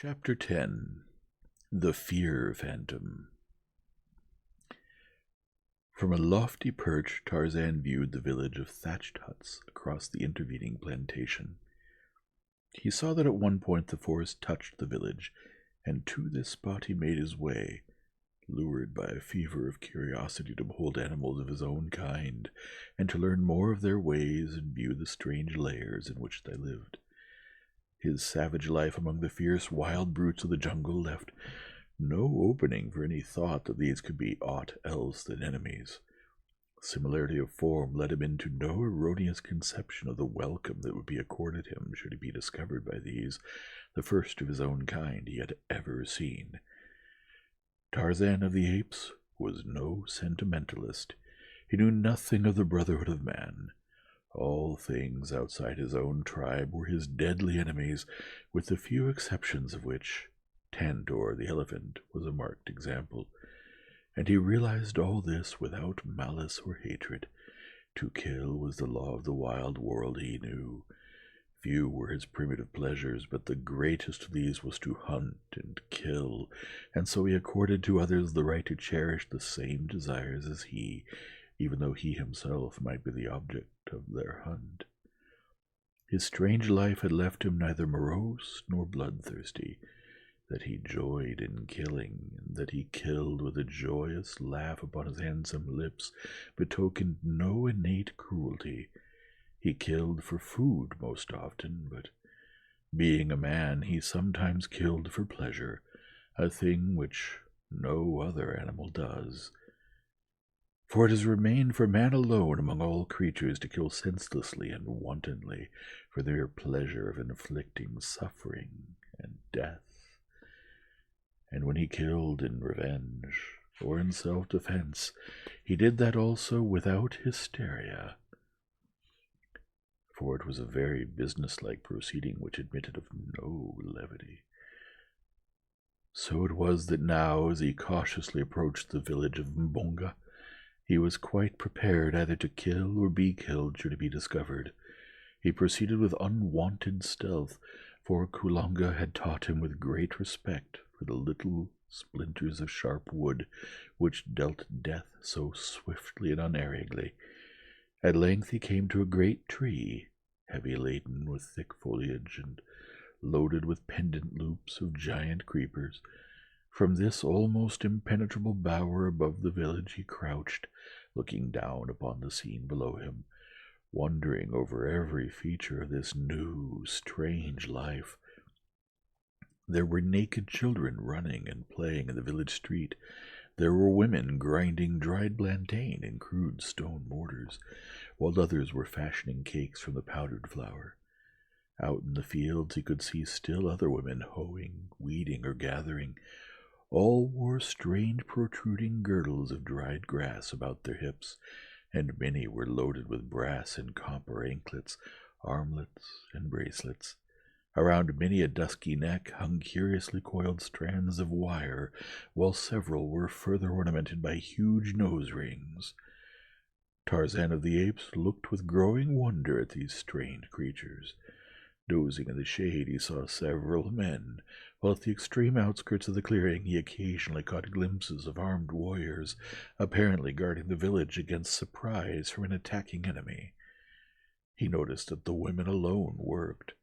Chapter 10. The Fear Phantom. From a lofty perch, Tarzan viewed the village of thatched huts across the intervening plantation. He saw that at one point the forest touched the village, and to this spot he made his way, lured by a fever of curiosity to behold animals of his own kind, and to learn more of their ways and view the strange lairs in which they lived. His savage life among the fierce wild brutes of the jungle left no opening for any thought that these could be aught else than enemies. Similarity of form led him into no erroneous conception of the welcome that would be accorded him should he be discovered by these, the first of his own kind he had ever seen. Tarzan of the Apes was no sentimentalist. He knew nothing of the brotherhood of man. All things outside his own tribe were his deadly enemies, with the few exceptions of which Tantor the elephant was a marked example. And he realized all this without malice or hatred. To kill was the law of the wild world he knew. Few were his primitive pleasures, but the greatest of these was to hunt and kill, and so he accorded to others the right to cherish the same desires as he, even though he himself might be the object of their hunt. His strange life had left him neither morose nor bloodthirsty. That he joyed in killing, and that he killed with a joyous laugh upon his handsome lips, betokened no innate cruelty. He killed for food most often, but being a man, he sometimes killed for pleasure, a thing which no other animal does. For it has remained for man alone among all creatures to kill senselessly and wantonly for their pleasure of inflicting suffering and death. And when he killed in revenge or in self-defense, he did that also without hysteria, for it was a very businesslike proceeding which admitted of no levity. So it was that now, as he cautiously approached the village of Mbonga, he was quite prepared either to kill or be killed should he be discovered. He proceeded with unwonted stealth, for Kulonga had taught him with great respect for the little splinters of sharp wood which dealt death so swiftly and unerringly. At length he came to a great tree, heavy laden with thick foliage and loaded with pendant loops of giant creepers. From this almost impenetrable bower above the village he crouched, looking down upon the scene below him, wondering over every feature of this new, strange life. There were naked children running and playing in the village street. There were women grinding dried plantain in crude stone mortars, while others were fashioning cakes from the powdered flour. Out in the fields he could see still other women hoeing, weeding, or gathering. All wore strange protruding girdles of dried grass about their hips, and many were loaded with brass and copper anklets, armlets, and bracelets. Around many a dusky neck hung curiously coiled strands of wire, while several were further ornamented by huge nose rings. Tarzan of the Apes looked with growing wonder at these strange creatures. Dozing in the shade, he saw several men, while at the extreme outskirts of the clearing he occasionally caught glimpses of armed warriors, apparently guarding the village against surprise from an attacking enemy. He noticed that the women alone worked.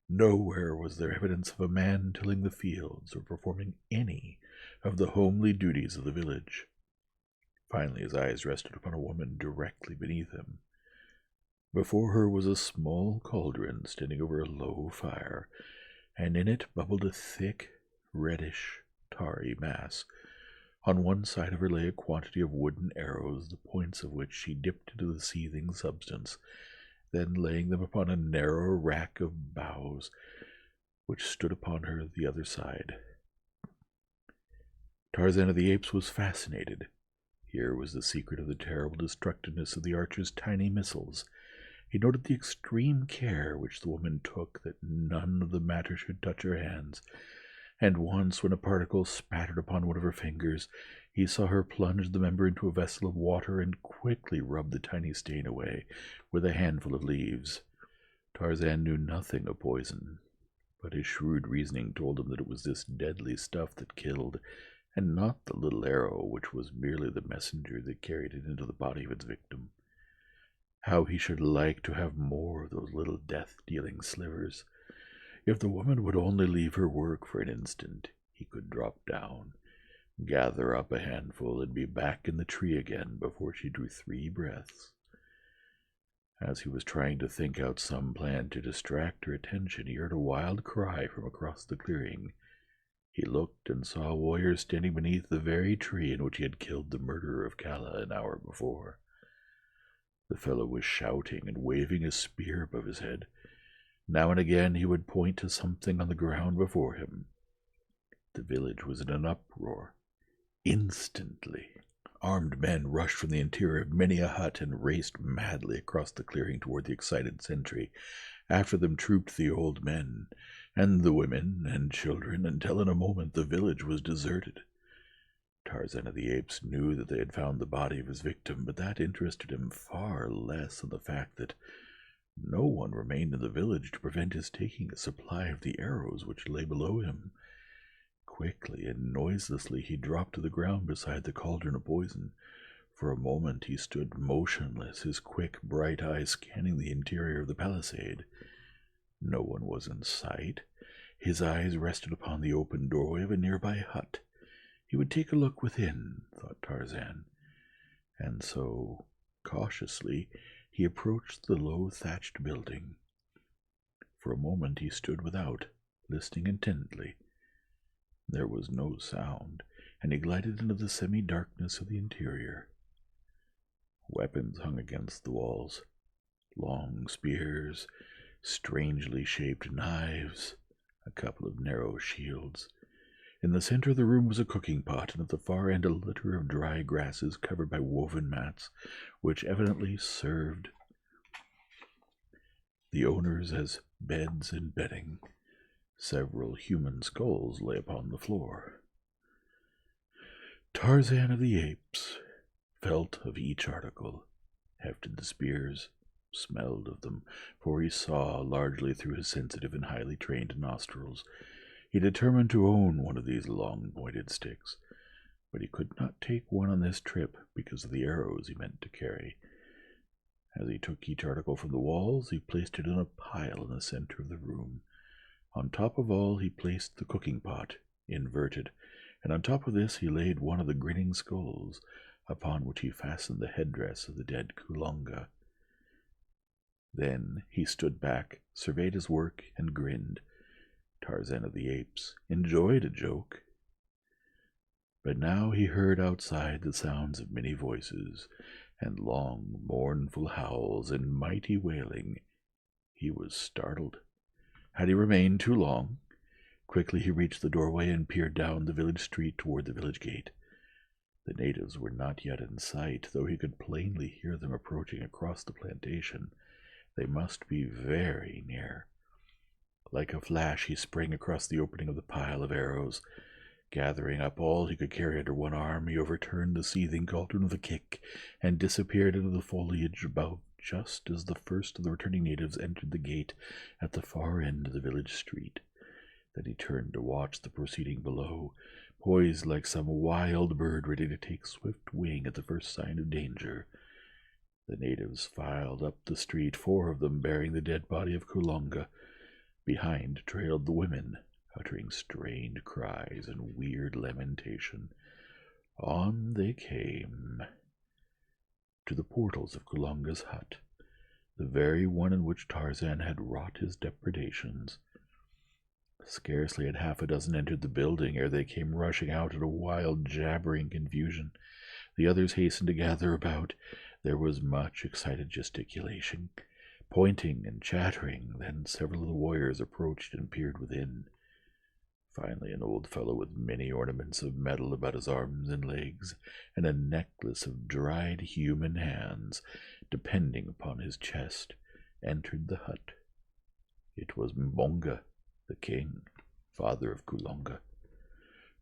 Nowhere was there evidence of a man tilling the fields or performing any of the homely duties of the village. Finally his eyes rested upon a woman directly beneath him. Before her was a small cauldron standing over a low fire, and in it bubbled a thick, reddish, tarry mass. On one side of her lay a quantity of wooden arrows, the points of which she dipped into the seething substance, then laying them upon a narrow rack of boughs which stood upon her the other side. Tarzan of the Apes was fascinated. Here was the secret of the terrible destructiveness of the archer's tiny missiles. He noted the extreme care which the woman took that none of the matter should touch her hands, and once when a particle spattered upon one of her fingers, he saw her plunge the member into a vessel of water and quickly rub the tiny stain away with a handful of leaves. Tarzan knew nothing of poison, but his shrewd reasoning told him that it was this deadly stuff that killed, and not the little arrow which was merely the messenger that carried it into the body of its victim. How he should like to have more of those little death-dealing slivers. If the woman would only leave her work for an instant, he could drop down, gather up a handful, and be back in the tree again before she drew 3 breaths. As he was trying to think out some plan to distract her attention, he heard a wild cry from across the clearing. He looked and saw a warrior standing beneath the very tree in which he had killed the murderer of Kala an hour before. The fellow was shouting and waving his spear above his head. Now and again he would point to something on the ground before him. The village was in an uproar. Instantly, armed men rushed from the interior of many a hut and raced madly across the clearing toward the excited sentry. After them trooped the old men, and the women and children, until in a moment the village was deserted. Tarzan of the Apes knew that they had found the body of his victim, but that interested him far less than the fact that no one remained in the village to prevent his taking a supply of the arrows which lay below him. Quickly and noiselessly he dropped to the ground beside the cauldron of poison. For a moment he stood motionless, his quick, bright eyes scanning the interior of the palisade. No one was in sight. His eyes rested upon the open doorway of a nearby hut. He would take a look within, thought Tarzan, and so, cautiously, he approached the low thatched building. For a moment he stood without, listening intently. There was no sound, and he glided into the semi-darkness of the interior. Weapons hung against the walls, long spears, strangely shaped knives, a couple of narrow shields. In the center of the room was a cooking pot, and at the far end a litter of dry grasses covered by woven mats, which evidently served the owners as beds and bedding. Several human skulls lay upon the floor. Tarzan of the Apes felt of each article, hefted the spears, smelled of them, for he saw largely through his sensitive and highly trained nostrils. He determined to own one of these long-pointed sticks, but he could not take one on this trip because of the arrows he meant to carry. As he took each article from the walls, he placed it in a pile in the center of the room. On top of all, he placed the cooking pot, inverted, and on top of this he laid one of the grinning skulls, upon which he fastened the headdress of the dead Kulonga. Then he stood back, surveyed his work, and grinned. Tarzan of the Apes enjoyed a joke. But now he heard outside the sounds of many voices, and long, mournful howls and mighty wailing. He was startled. Had he remained too long? Quickly he reached the doorway and peered down the village street toward the village gate. The natives were not yet in sight, though he could plainly hear them approaching across the plantation. They must be very near. Like a flash he sprang across the opening of the pile of arrows. Gathering up all he could carry under one arm, he overturned the seething cauldron with a kick and disappeared into the foliage above just as the first of the returning natives entered the gate at the far end of the village street. Then he turned to watch the proceeding below, poised like some wild bird ready to take swift wing at the first sign of danger. The natives filed up the street, 4 of them bearing the dead body of Kulonga. Behind trailed the women, uttering strained cries and weird lamentation. On they came to the portals of Kulonga's hut, the very one in which Tarzan had wrought his depredations. Scarcely had 6 entered the building ere they came rushing out in a wild, jabbering confusion. The others hastened to gather about. There was much excited gesticulation, pointing and chattering. Then several of the warriors approached and peered within. Finally, an old fellow with many ornaments of metal about his arms and legs, and a necklace of dried human hands depending upon his chest, entered the hut. It was Mbonga, the king, father of Kulonga.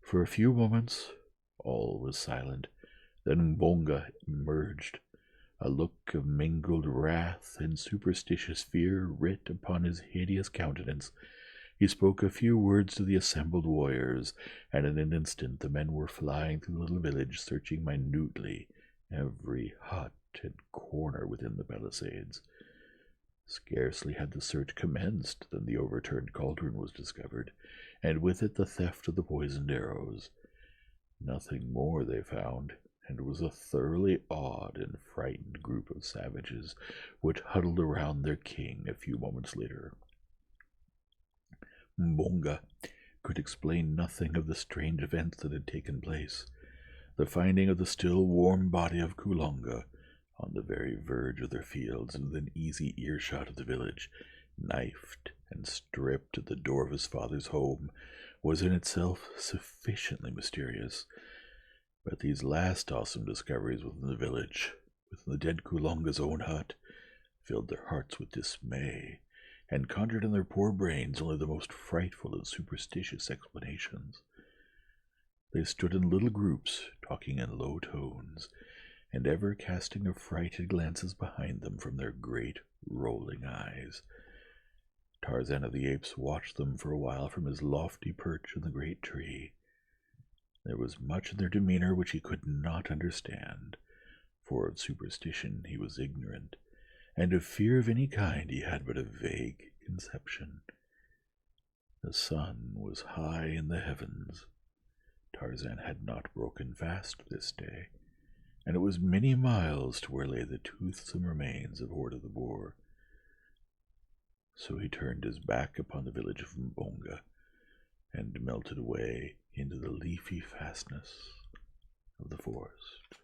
For a few moments all was silent. Then Mbonga emerged, a look of mingled wrath and superstitious fear writ upon his hideous countenance. He spoke a few words to the assembled warriors, and in an instant the men were flying through the little village, searching minutely every hut and corner within the palisades. Scarcely had the search commenced than the overturned cauldron was discovered, and with it the theft of the poisoned arrows. Nothing more they found, and it was a thoroughly awed and frightened group of savages which huddled around their king a few moments later. Mbonga could explain nothing of the strange events that had taken place. The finding of the still warm body of Kulonga on the very verge of their fields and within easy earshot of the village, knifed and stripped at the door of his father's home, was in itself sufficiently mysterious. But these last awesome discoveries within the village, within the dead Kulonga's own hut, filled their hearts with dismay, and conjured in their poor brains only the most frightful and superstitious explanations. They stood in little groups, talking in low tones, and ever casting affrighted glances behind them from their great rolling eyes. Tarzan of the Apes watched them for a while from his lofty perch in the great tree. There was much in their demeanor which he could not understand, for of superstition he was ignorant, and of fear of any kind he had but a vague conception. The sun was high in the heavens. Tarzan had not broken fast this day, and it was many miles to where lay the toothsome remains of Horde of the Boar. So he turned his back upon the village of Mbonga, and melted away into the leafy fastness of the forest.